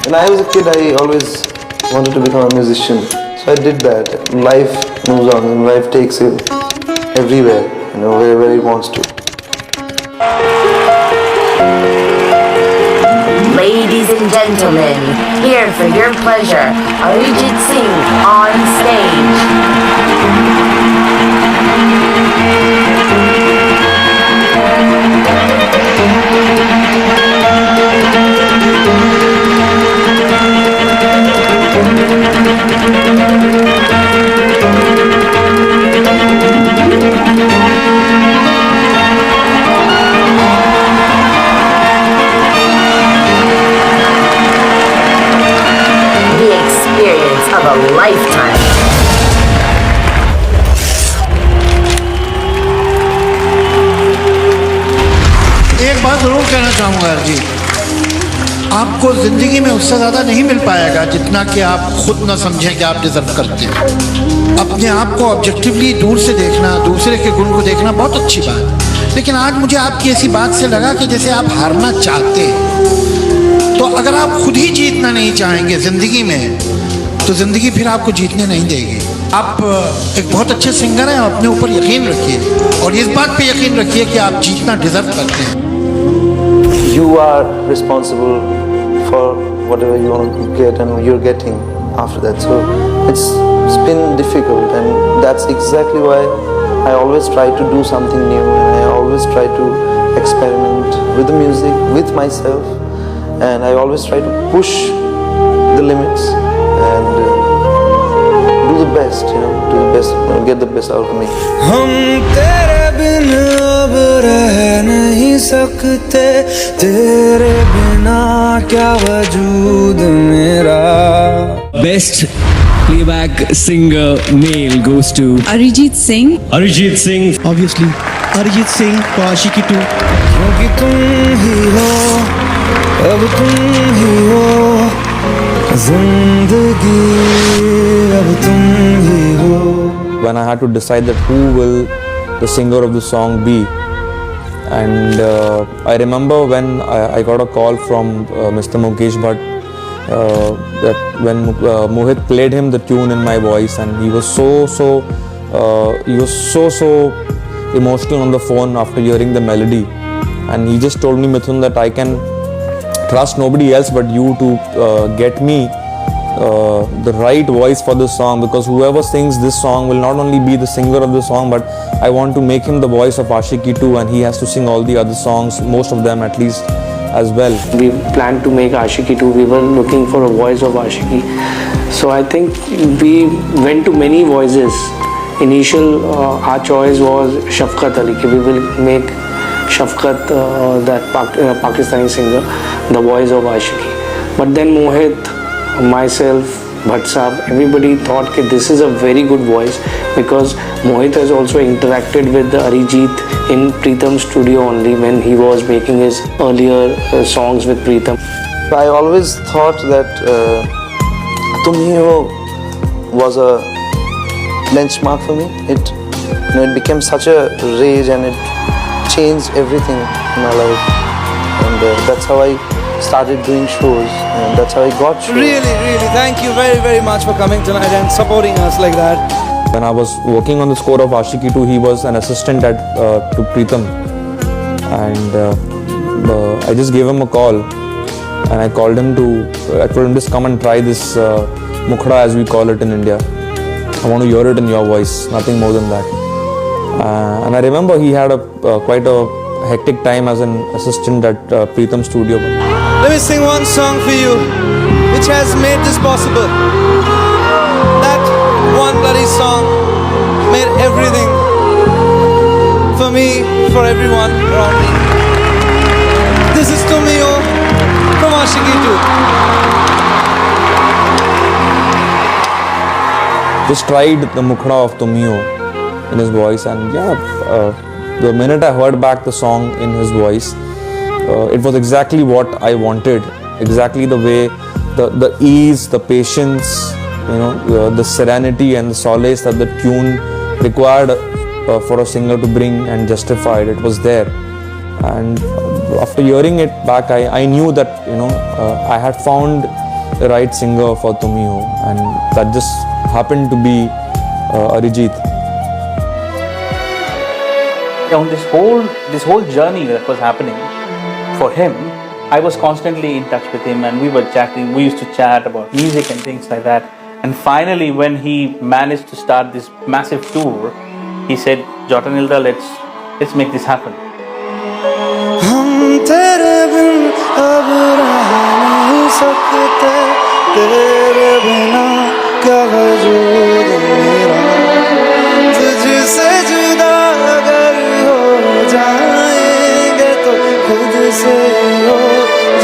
When I was a kid, I always wanted to become a musician. So I did that. Life moves on and life takes you everywhere, wherever it wants to. Ladies and gentlemen, here for your pleasure, Arijit Singh on stage. Of a lifetime. एक बात जरूर कहना चाहूँगा जी, आपको ज़िंदगी में उससे ज़्यादा नहीं मिल पाएगा जितना कि आप खुद ना समझें कि आप डिज़र्व करते हैं। अपने आप को ऑब्जेक्टिवली दूर से देखना, दूसरे के गुण को देखना बहुत अच्छी बात है, लेकिन आज मुझे आपकी ऐसी बात से लगा कि जैसे आप हारना चाहते हैं। तो अगर आप खुद ही जीतना नहीं चाहेंगे ज़िंदगी में, तो ज़िंदगी फिर आपको जीतने नहीं देगी। आप एक बहुत अच्छे सिंगर हैं, अपने ऊपर यकीन रखिए और इस बात पे यकीन रखिए कि आप जीतना डिज़र्व करते हैं। You are responsible for whatever you want to get and you're getting after that. So it's been difficult, and that's exactly why I always try to do something new, and I always try to experiment with the music, with myself, and I always try to push the limits and do the best, do the best, get the best out of me. हम तेरे बिन अब रह नहीं सकते, तेरे बिना क्या वजूद मेरा। Best playback singer male goes to Arijit Singh. Arijit Singh. Obviously, Arijit Singh for Ashiki 2. क्योंकि तुम ही हो, अब तुम ही हो, जिंदगी अब तुम ही हो। When I had to decide that who will the singer of the song be, and I remember when I got a call from Mr. Mukesh Bhatt that when Mohit played him the tune in my voice, and he was so emotional on the phone after hearing the melody, and he just told me, Mithun, that I can trust nobody else but you to get me the right voice for this song, because whoever sings this song will not only be the singer of the song, but I want to make him the voice of Ashiki 2, and he has to sing all the other songs, most of them at least, as well. We planned to make Ashiki 2, we were looking for a voice of Ashiki. So I think we went to many voices. Our choice was Shafqat Ali, we will make Shafqat, that Pakistani singer, the voice of Ashiki. But then Mohit, myself, Bhatt Saab, everybody thought that this is a very good voice, because Mohit has also interacted with Arijit in Pritam's studio only when he was making his earlier songs with Pritam. I always thought that Tum Hi Ho was a benchmark for me. It became such a rage, and it changed everything in my life, and that's how I started doing shows, and that's how I got shows. Really, thank you very, very much for coming tonight and supporting us like that. When I was working on the score of Ashiki 2, he was an assistant to Pritam, and I just gave him a call, and I told him just come and try this Mukhda, as we call it in India. I want to hear it in your voice, nothing more than that. And I remember he had quite a hectic time as an assistant at Pritam's studio. Let me sing one song for you, which has made this possible. That one bloody song made everything for me, for everyone around me. This is Tum Hi Ho from Ashiki 2. Just tried the Mukhda of Tum Hi Ho in his voice, and the minute I heard back the song in his voice, it was exactly what I wanted, exactly the way, the ease, the patience, the serenity and the solace that the tune required for a singer to bring and justify it. It was there, and after hearing it back, I knew that I had found right singer for Tumio, and that just happened to be Arijit. On this whole journey that was happening for him, I was constantly in touch with him, and we were chatting. We used to chat about music and things like that. And finally, when he managed to start this massive tour, he said, "Jotanilda, let's make this happen." हम तेरे बिन अब रह नहीं सकते, तेरे बिना क्या वजूद मेरा, तुझसे जुदा अगर हो जाएंगे तो खुद से हो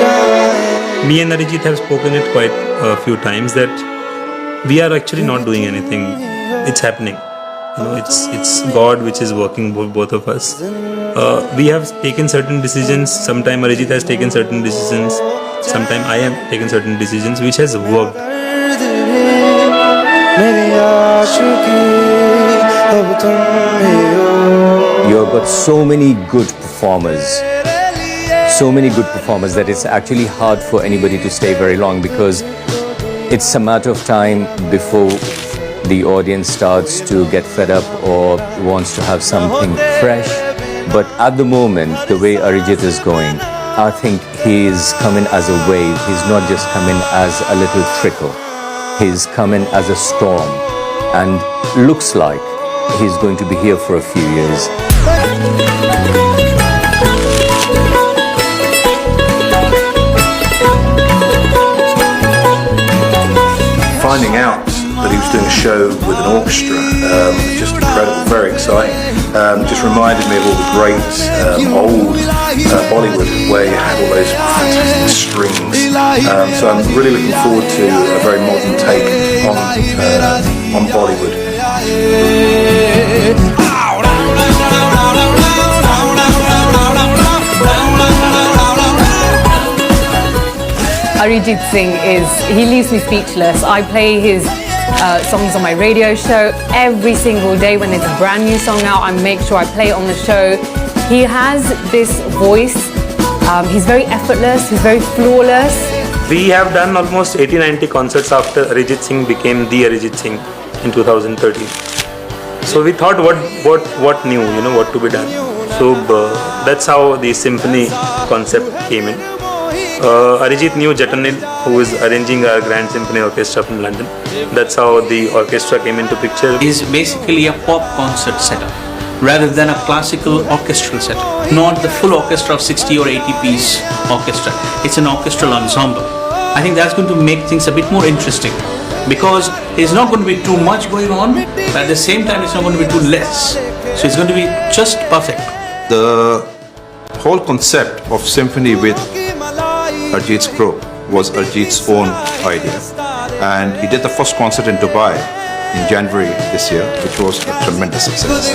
जाएंगे. Me and Arijit have spoken it quite a few times that we are actually not doing anything. It's happening. You know, it's God which is working both of us. We have taken certain decisions. Sometime Arijit has taken certain decisions. Sometime I have taken certain decisions, which has worked. You have got so many good performers. So many good performers that it's actually hard for anybody to stay very long, because it's a matter of time before the audience starts to get fed up or wants to have something fresh. But at the moment, the way Arijit is going, I think he's coming as a wave. He's not just coming as a little trickle. He's coming as a storm, and looks like he's going to be here for a few years. Finding out that he was doing a show with an orchestra, just incredible, very exciting. Just reminded me of all the great old Bollywood where you had all those fantastic strings. So I'm really looking forward to a very modern take on Bollywood. Arijit Singh he leaves me speechless. I play his songs on my radio show every single day. When there's a brand new song out, I make sure I play it on the show. He has this voice. He's very effortless. He's very flawless. We have done almost 80-90 concerts after Arijit Singh became the Arijit Singh in 2013. So we thought, what new, what to be done. So that's how the symphony concept came in. Arijit knew Jatanil, who is arranging our Grand Symphony Orchestra from London. That's how the orchestra came into picture. Is basically a pop concert setup rather than a classical orchestral setup. Not the full orchestra of 60 or 80 piece orchestra. It's an orchestral ensemble. I think that's going to make things a bit more interesting, because there's not going to be too much going on, but at the same time it's not going to be too less. So it's going to be just perfect. The whole concept of symphony with Arijit's group was Arijit's own idea, and he did the first concert in Dubai in January this year, which was a tremendous success.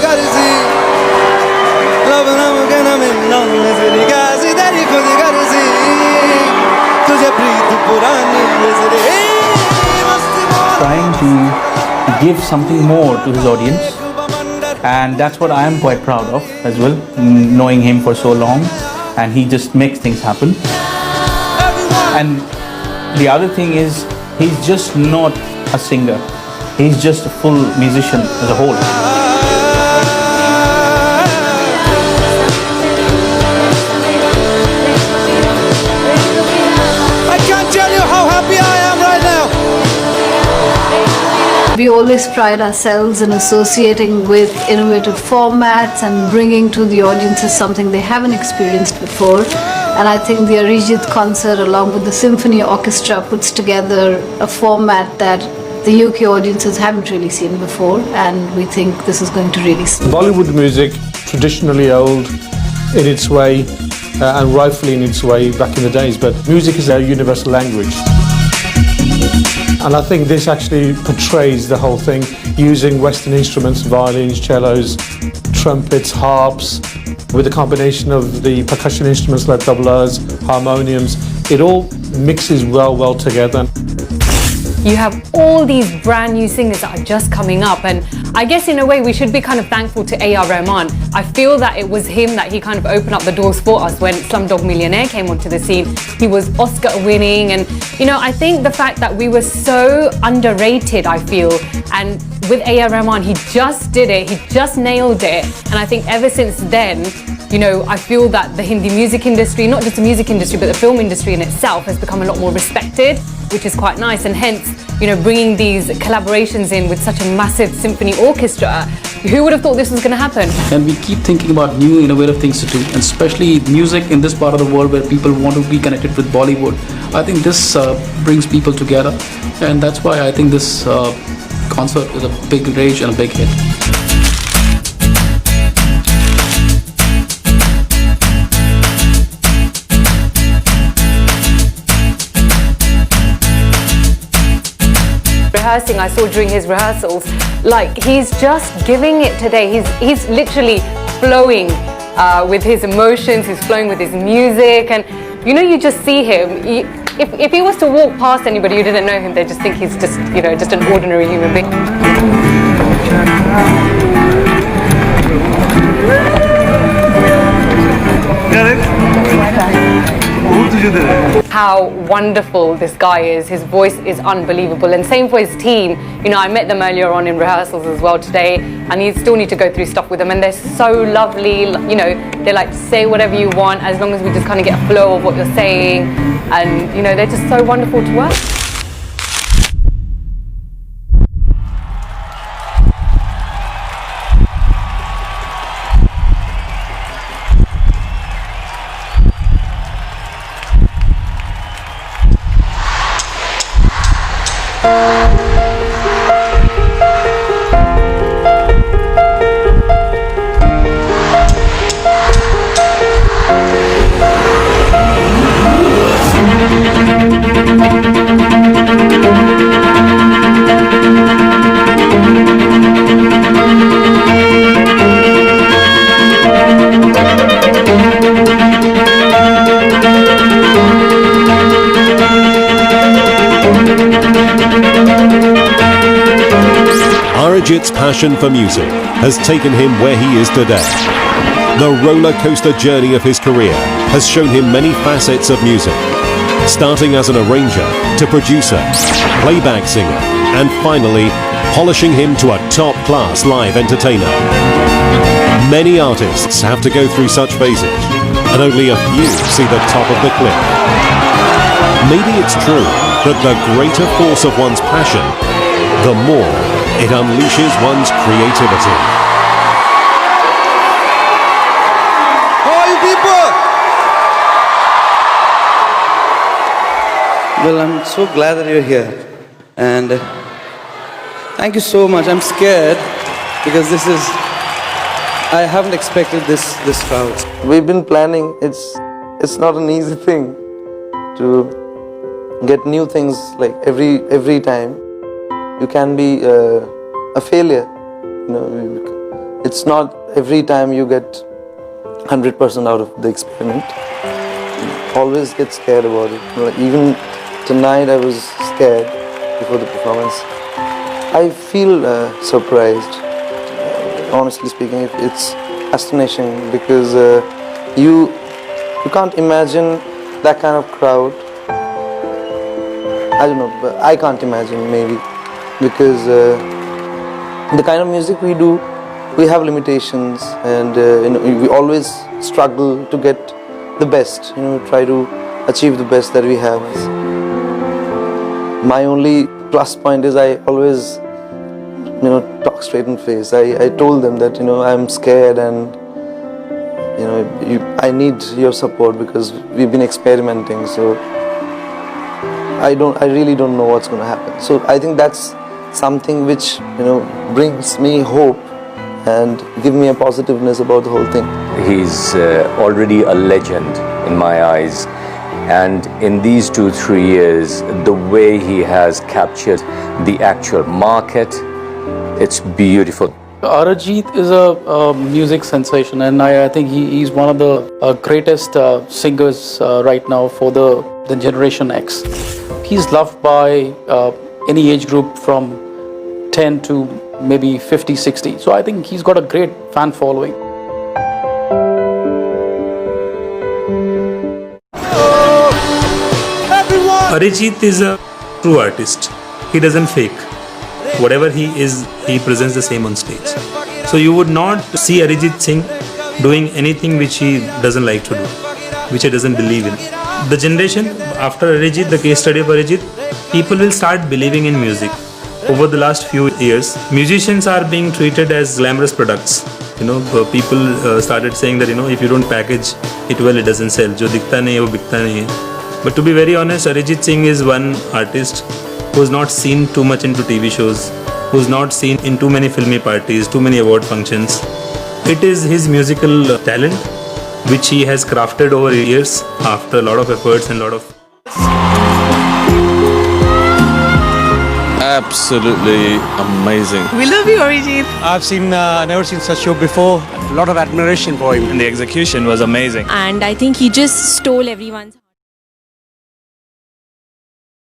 Trying to give something more to his audience, and that's what I am quite proud of as well, knowing him for so long, and he just makes things happen. And the other thing is, he's just not a singer, he's just a full musician as a whole. I can't tell you how happy I am right now. We always pride ourselves in associating with innovative formats and bringing to the audiences something they haven't experienced before. And I think the Arijit concert, along with the symphony orchestra, puts together a format that the UK audiences haven't really seen before, and we think this is going to really Bollywood music, traditionally old in its way, and rightfully in its way back in the days, but music is a universal language. And I think this actually portrays the whole thing, using Western instruments, violins, cellos, trumpets, harps, with a combination of the percussion instruments like tablas, harmoniums. It all mixes well together. You have all these brand new singers that are just coming up, and I guess in a way we should be kind of thankful to A.R. Rahman. I feel that it was him that he kind of opened up the doors for us when Slumdog Millionaire came onto the scene. He was Oscar winning, and I think the fact that we were so underrated, I feel, and with A.R. Rahman, he just did it, he just nailed it, and I think ever since then, I feel that the Hindi music industry, not just the music industry, but the film industry in itself has become a lot more respected, which is quite nice. And hence, bringing these collaborations in with such a massive symphony orchestra, who would have thought this was going to happen? And we keep thinking about new innovative things to do, and especially music in this part of the world where people want to be connected with Bollywood. I think this brings people together, and that's why I think this concert is a big rage and a big hit. Rehearsing, I saw during his rehearsals, like he's just giving it today. He's literally flowing with his emotions, he's flowing with his music, and you just see him. If he was to walk past anybody who didn't know him, they just think he's just just an ordinary human being. How wonderful this guy is. His voice is unbelievable, and same for his team. I met them earlier on in rehearsals as well today, and you still need to go through stuff with them, and they're so lovely. They like to say whatever you want as long as we just kind of get a flow of what you're saying, and they're just so wonderful to work. Arijit's passion for music has taken him where he is today. The roller coaster journey of his career has shown him many facets of music, starting as an arranger to producer, playback singer, and finally polishing him to a top-class live entertainer. Many artists have to go through such phases, and only a few see the top of the cliff. Maybe it's true that the greater force of one's passion, the more it unleashes one's creativity. How are you people? Well, I'm so glad that you're here, and thank you so much. I'm scared because I haven't expected this crowd. We've been planning. It's not an easy thing to get new things like every time. You can be a failure. It's not every time you get 100% out of the experiment. You always get scared about it. Even tonight I was scared before the performance. I feel surprised. Honestly speaking, it's astonishing because you can't imagine that kind of crowd. I don't know, but I can't imagine maybe. Because the kind of music we do, we have limitations, and we always struggle to get the best. Try to achieve the best that we have. My only plus point is I always, talk straight in face. I told them that I'm scared, and I need your support because we've been experimenting. So I really don't know what's going to happen. So I think that's something which brings me hope and give me a positiveness about the whole thing. He's already a legend in my eyes, and in these 2-3 years, the way he has captured the actual market, it's beautiful. Arijit is a music sensation, and I think he's one of the greatest singers right now for the Generation X. He's loved by any age group from 10 to maybe 50, 60. So I think he's got a great fan following. Arijit is a true artist. He doesn't fake. Whatever he is, he presents the same on stage. So you would not see Arijit Singh doing anything which he doesn't like to do, which he doesn't believe in. The generation after Arijit, the case study of Arijit, people will start believing in music. Over the last few years, musicians are being treated as glamorous products. People started saying that, if you don't package it well, it doesn't sell. Jo dikhta nahi hai, wo bikta nahi hai. But to be very honest, Arijit Singh is one artist who's not seen too much into TV shows, who's not seen in too many filmy parties, too many award functions. It is his musical talent which he has crafted over years after a lot of efforts and a lot of... Absolutely amazing. We love you, Arijit. I've never seen such show before. A lot of admiration for him. And the execution was amazing. And I think he just stole everyone's